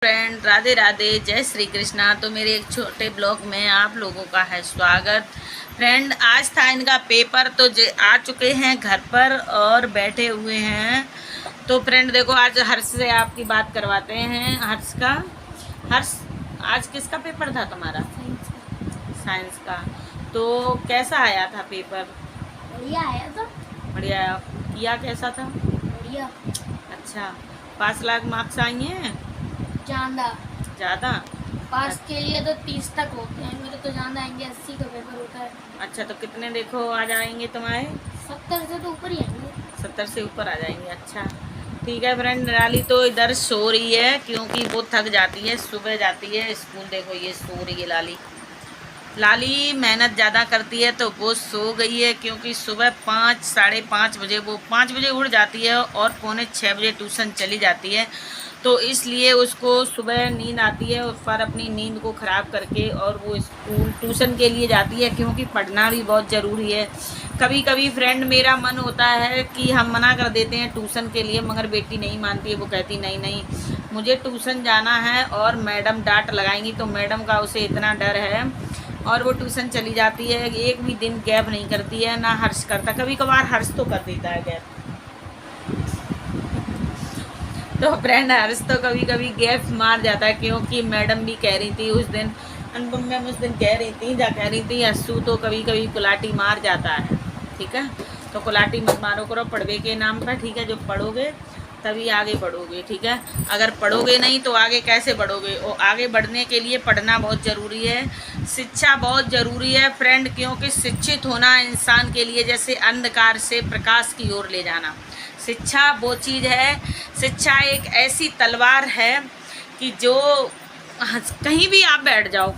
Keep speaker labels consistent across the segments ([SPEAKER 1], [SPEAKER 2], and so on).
[SPEAKER 1] Friend, Radhe Radhe, जय श्री कृष्णा। तो मेरे एक छोटे ब्लॉग में आप लोगों का है स्वागत। फ्रेंड, आज था इनका पेपर, तो आ चुके हैं घर पर और बैठे हुए हैं। तो फ्रेंड देखो, आज हर्ष से आपकी बात करवाते हैं। हर्ष, आज किसका पेपर था तुम्हारा? साइंस का। तो कैसा आया था पेपर?
[SPEAKER 2] बढ़िया आया था।
[SPEAKER 1] बढ़िया आया। किया कैसा था?
[SPEAKER 2] बढ़िया।
[SPEAKER 1] अच्छा, 5 लाख मार्क्स आई हैं?
[SPEAKER 2] ज़्यादा पास
[SPEAKER 1] अच्छा।
[SPEAKER 2] के लिए तो 30 तक होते हैं, मेरे तो ज़्यादा आएंगे, 80 का पेपर होता है।
[SPEAKER 1] अच्छा, तो कितने देखो आ जाएंगे तुम्हारे?
[SPEAKER 2] 70 से तो ऊपर ही आएंगे।
[SPEAKER 1] 70 से ऊपर आ जाएंगे। अच्छा ठीक है फ्रेंड। निराली तो इधर सो रही है क्योंकि वो थक जाती है, सुबह जाती है स्कूल। देखो ये सो रही है लाली मेहनत ज़्यादा करती है, तो वो सो गई है क्योंकि सुबह 5 साढ़े 5 बजे वो 5 बजे उठ जाती है और पौने 6 बजे ट्यूशन चली जाती है। तो इसलिए उसको सुबह नींद आती है, उस पर अपनी नींद को ख़राब करके और वो स्कूल ट्यूशन के लिए जाती है क्योंकि पढ़ना भी बहुत ज़रूरी है। कभी कभी फ्रेंड मेरा मन होता है कि हम मना कर देते हैं ट्यूशन के लिए, मगर बेटी नहीं मानती है। वो कहती नहीं नहीं, मुझे ट्यूशन जाना है और मैडम डांट लगाएंगी, तो मैडम का उसे इतना डर है और वो ट्यूशन चली जाती है। एक भी दिन गैप नहीं करती है, ना हर्ष करता। कभी कभार हर्ष तो कर देता है गैप। तो फ्रेंड हर्ष तो कभी कभी गैप मार जाता है क्योंकि मैडम भी कह रही थी उस दिन, अनुपम मैम उस दिन कह रही थी अस्सू तो कभी कभी कुलाटी मार जाता है। ठीक है, तो कुलाटी मत मारो करो पढ़वे के नाम पर। ठीक है, जो पढ़ोगे तभी आगे बढ़ोगे। ठीक है, अगर पढ़ोगे नहीं तो आगे कैसे बढ़ोगे? और आगे बढ़ने के लिए पढ़ना बहुत ज़रूरी है, शिक्षा बहुत ज़रूरी है फ्रेंड। क्योंकि शिक्षित होना इंसान के लिए जैसे अंधकार से प्रकाश की ओर ले जाना। शिक्षा वो चीज़ है, शिक्षा एक ऐसी तलवार है कि जो कहीं भी आप बैठ जाओ,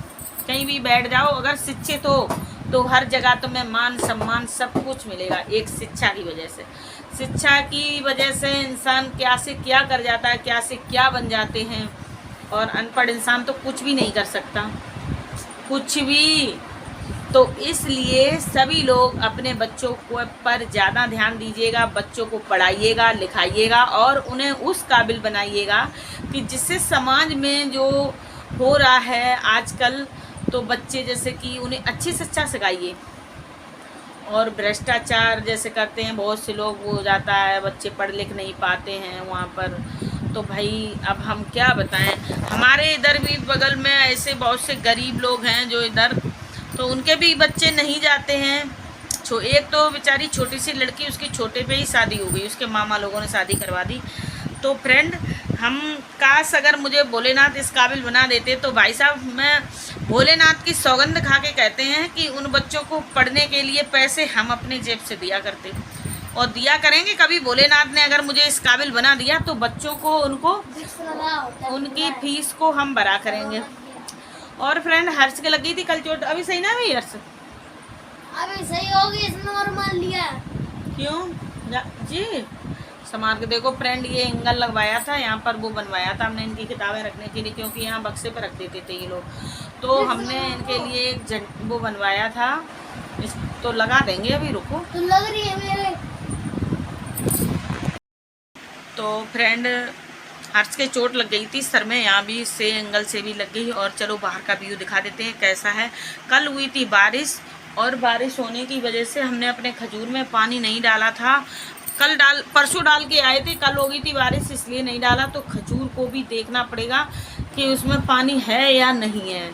[SPEAKER 1] कहीं भी बैठ जाओ, अगर शिक्षित हो तो हर जगह तुम्हें मान सम्मान सब कुछ मिलेगा। एक शिक्षा की वजह से, शिक्षा की वजह से इंसान क्या से क्या कर जाता है, क्या से क्या बन जाते हैं। और अनपढ़ इंसान तो कुछ भी नहीं कर सकता, कुछ भी। तो इसलिए सभी लोग अपने बच्चों को पर ज़्यादा ध्यान दीजिएगा, बच्चों को पढ़ाइएगा लिखाइएगा और उन्हें उस काबिल बनाइएगा कि जिससे समाज में जो हो रहा है आजकल, तो बच्चे जैसे कि उन्हें अच्छी शिक्षा सिखाइए। और भ्रष्टाचार जैसे करते हैं बहुत से लोग, वो हो जाता है, बच्चे पढ़ लिख नहीं पाते हैं वहाँ पर। तो भाई अब हम क्या बताएं, हमारे इधर भी बगल में ऐसे बहुत से गरीब लोग हैं जो इधर, तो उनके भी बच्चे नहीं जाते हैं। एक तो बेचारी छोटी सी लड़की, उसकी छोटे पे ही शादी हो गई, उसके मामा लोगों ने शादी करवा दी। तो फ्रेंड हम काश अगर मुझे भोलेनाथ इस काबिल बना देते, तो भाई साहब मैं भोलेनाथ की सौगंध खा के कहते हैं कि उन बच्चों को पढ़ने के लिए पैसे हम अपने जेब से दिया करते और दिया करेंगे। कभी भोलेनाथ ने अगर मुझे इस काबिल बना दिया तो बच्चों को उनको उनकी फीस को हम भरा करेंगे। और फ्रेंड हर्ष के लगी थी कल चोट, अभी सही ना हुई हर्ष?
[SPEAKER 2] अभी सही होगी, इसने नॉर्मल लिया।
[SPEAKER 1] क्यों जी? संभाल के देखो फ्रेंड, ये एंगल लगवाया था यहाँ पर, वो बनवाया था हमने इनकी किताबें रखने के लिए, क्योंकि यहाँ बक्से पर रख देते थे ये लोग। तो हमने इनके लिए एक वो बनवाया था, तो लगा देंगे अभी, रुको।
[SPEAKER 2] तो लग रही है मेरे।
[SPEAKER 1] तो फ्रेंड हर्ष के चोट लग गई थी सर में, यहाँ भी से एंगल से भी लग गई। और चलो बाहर का व्यू दिखा देते हैं कैसा है। कल हुई थी बारिश, और बारिश होने की वजह से हमने अपने खजूर में पानी नहीं डाला था। परसों डाल के आए थे, कल हो गई थी बारिश इसलिए नहीं डाला। तो खजूर को भी देखना पड़ेगा कि उसमें पानी है या नहीं है।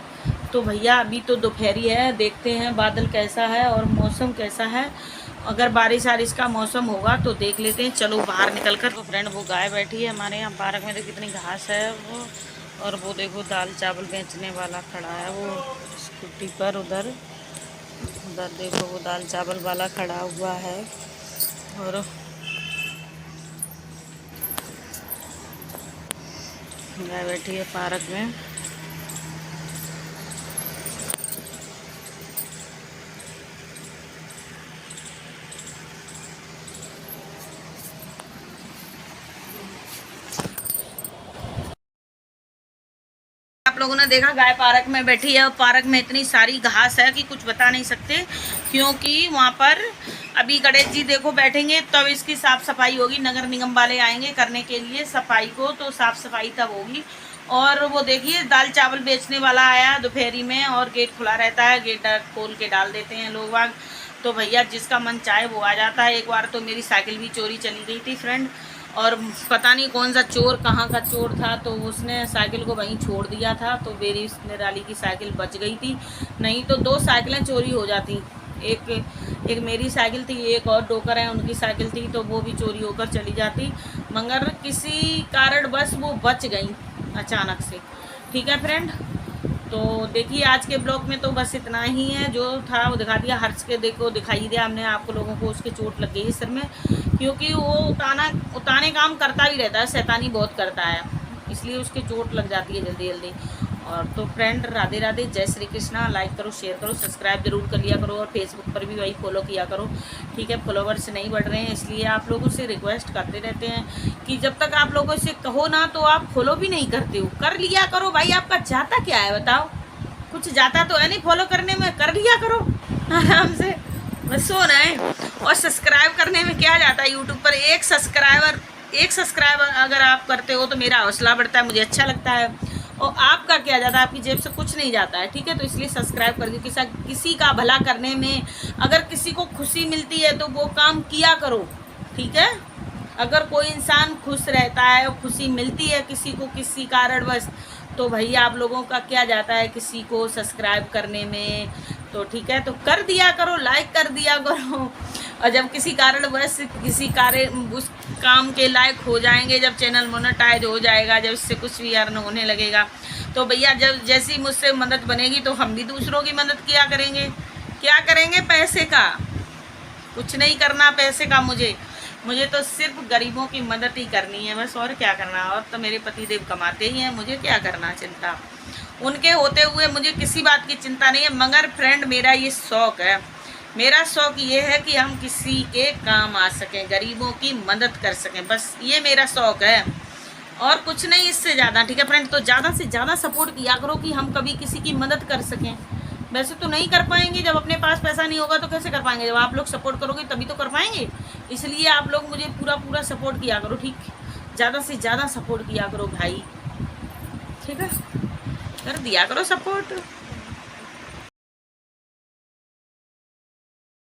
[SPEAKER 1] तो भैया अभी तो दोपहरी है, देखते हैं बादल कैसा है और मौसम कैसा है। अगर बारिश वारिश का मौसम होगा तो देख लेते हैं। चलो बाहर निकल कर। तो फ्रेंड वो गाय बैठी है हमारे यहाँ पार्क में, तो कितनी घास है वो। और वो देखो दाल चावल बेचने वाला खड़ा है वो स्कूटी पर, उधर देखो वो दाल चावल वाला खड़ा हुआ है। और गाय बैठी है पार्क में। आप लोगों ने देखा गाय पार्क में बैठी है, और पार्क में इतनी सारी घास है कि कुछ बता नहीं सकते, क्योंकि वहाँ पर अभी गणेश जी देखो बैठेंगे तब इसकी साफ़ सफाई होगी। नगर निगम वाले आएंगे करने के लिए सफाई को, तो साफ़ सफाई तब होगी। और वो देखिए दाल चावल बेचने वाला आया दोपहरी में, और गेट खुला रहता है, गेट खोल के डाल देते हैं लोग बाग। तो भैया जिसका मन चाहे वो आ जाता है। एक बार तो मेरी साइकिल भी चोरी चली गई थी फ्रेंड, और पता नहीं कौन सा चोर कहाँ का चोर था, तो उसने साइकिल को वहीं छोड़ दिया था, तो मेरी निराली की साइकिल बच गई थी। नहीं तो 2 साइकिलें चोरी हो जाती। एक मेरी साइकिल थी, एक और डोकर है उनकी साइकिल थी, तो वो भी चोरी होकर चली जाती, मगर किसी कारण बस वो बच गई अचानक से। ठीक है फ्रेंड, तो देखिए आज के ब्लॉग में तो बस इतना ही है, जो था वो दिखा दिया। हर्ष के देखो दिखाई दिया हमने आपको लोगों को, उसके चोट लग गई सिर में, क्योंकि वो उताने काम करता ही रहता है, शैतानी बहुत करता है, इसलिए उसके चोट लग जाती है जल्दी जल्दी। और तो फ्रेंड राधे राधे, जय श्री कृष्णा। लाइक करो, शेयर करो, सब्सक्राइब जरूर कर लिया करो, और फेसबुक पर भी वही फॉलो किया करो। ठीक है, फॉलोवर्स नहीं बढ़ रहे हैं, इसलिए आप लोगों से रिक्वेस्ट करते रहते हैं कि जब तक आप लोगों से कहो ना तो आप फॉलो भी नहीं करते हो। कर लिया करो भाई, आपका जाता क्या है बताओ? कुछ जाता तो है नहीं फॉलो करने में, कर लिया करो आराम से, बस सोना है। और सब्सक्राइब करने में क्या जाता है? यूट्यूब पर एक सब्सक्राइबर अगर आप करते हो तो मेरा हौसला बढ़ता है, मुझे अच्छा लगता है, और आपका क्या जाता है? आपकी जेब से कुछ नहीं जाता है। ठीक है, तो इसलिए सब्सक्राइब कर दीजिए। किसी का भला करने में अगर किसी को खुशी मिलती है तो वो काम किया करो। ठीक है, अगर कोई इंसान खुश रहता है और खुशी मिलती है किसी को किसी कारणवश, तो भैया आप लोगों का क्या जाता है किसी को सब्सक्राइब करने में? तो ठीक है, तो कर दिया करो, लाइक कर दिया करो। और जब किसी कारणवश उस काम के लायक हो जाएंगे, जब चैनल मोनेटाइज हो जाएगा, जब इससे कुछ भी अर्न होने लगेगा, तो भैया जब जैसी मुझसे मदद बनेगी तो हम भी दूसरों की मदद किया करेंगे। क्या करेंगे? पैसे का कुछ नहीं करना, पैसे का मुझे तो सिर्फ गरीबों की मदद ही करनी है बस, और क्या करना। और तो मेरे पतिदेव कमाते ही हैं, मुझे क्या करना चिंता, उनके होते हुए मुझे किसी बात की चिंता नहीं है। मगर फ्रेंड मेरा ये शौक़ है, मेरा शौक़ ये है कि हम किसी के काम आ सकें, गरीबों की मदद कर सकें, बस ये मेरा शौक़ है, और कुछ नहीं इससे ज़्यादा। ठीक है फ्रेंड, तो ज़्यादा से ज़्यादा सपोर्ट किया करो कि हम कभी किसी की मदद कर सकें। वैसे तो नहीं कर पाएंगे, जब अपने पास पैसा नहीं होगा तो कैसे कर पाएंगे? जब आप लोग सपोर्ट करोगे तभी तो कर पाएंगे। इसलिए आप लोग मुझे पूरा सपोर्ट किया करो। ठीक, ज़्यादा से ज़्यादा सपोर्ट किया करो भाई। ठीक है, कर दिया करो सपोर्ट।